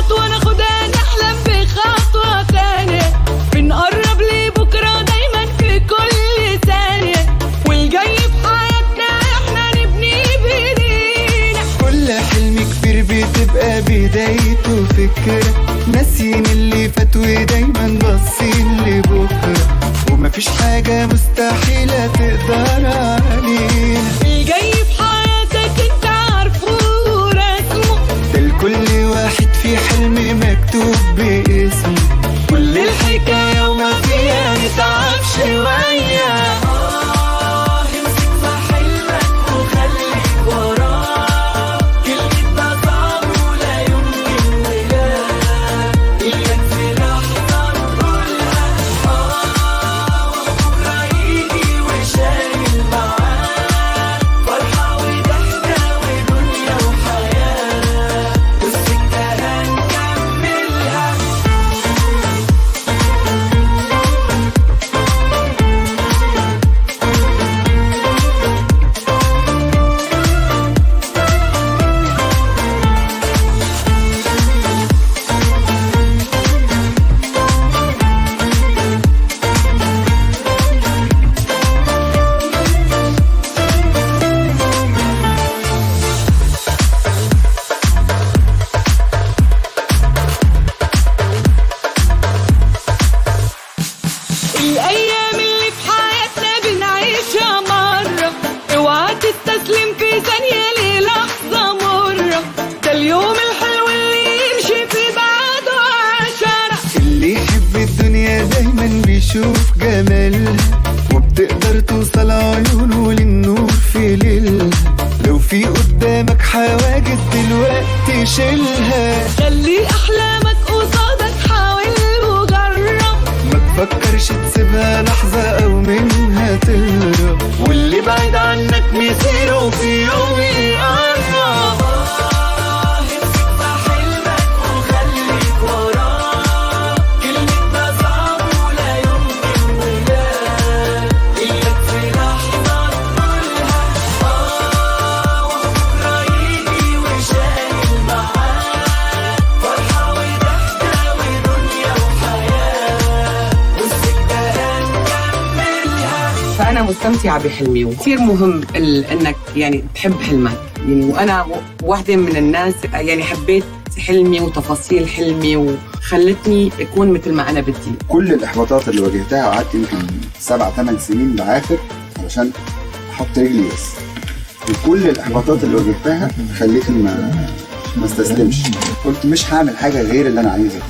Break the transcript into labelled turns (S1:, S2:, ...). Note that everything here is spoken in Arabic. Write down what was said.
S1: خطوة ناخدها نحلم بخطوة تانية، بنقرب لبكرة دايما في كل ثانية، والجاي في حياتنا احنا نبني بايدينا.
S2: كل حلم كبير بتبقى بدايته فكرة، ناسيين اللي فات ودايما باصين لبكرة، ومفيش حاجة مستحيلة تقدر علينا.
S1: الجاي في حياتك انت عارفه ورسمه،
S2: ده لكل واحد في حلم مكتوب باسمه، كل الحكاية وما فيها نتعب شوية.
S1: امسك في حلمك وخليك وراه، كلمة ده صعب ولا يمكن ولا إياك في لحظة نقولها وبكرة يجي وشايل معاه فرحة وضحكة ودنيا وحياة، والسكة هنكملها. الأيام اللي في حياتنا بنعيشها مرة، اوعى تستسلم في ثانية للحظة مرة، ده اليوم الحلو اللي يمشي في بعده 10.
S2: اللي يحب الدنيا دايما بيشوف جمالها، وبتقدر توصل عيونه للنور في ليلها، لو في قدامك حواجز دلوقتي شيلها.
S1: خلي أحلامك قصادك حاول وجرب،
S2: ما تفكرش تسيبها لحظة أو منها تهرب، واللي بعيد عنك مصيره في يوم يقرب.
S1: امسك في حلمك وخليك وراه، كلمة ده صعب ولا يمكن ولا إياك في لحظة نقولها وبكرة يجي وشايل معاه فرحة وضحكة ودنيا وحياة، والسكة هنكملها.
S3: فأنا مستمتعة بحلمي، وكثير مهم إنك يعني تحب حلمك. يعني وأنا واحدة من الناس يعني حبيت حلمي وتفاصيل حلمي وخلتني أكون مثل ما أنا بدي.
S4: كل الإحباطات اللي واجهتها وقعدت يمكن 7-8 سنين بعافر علشان أحط رجلي بس، وكل الإحباطات اللي واجهتها خلتني ما استسلمش، قلت مش هعمل حاجة غير اللي أنا عايزها.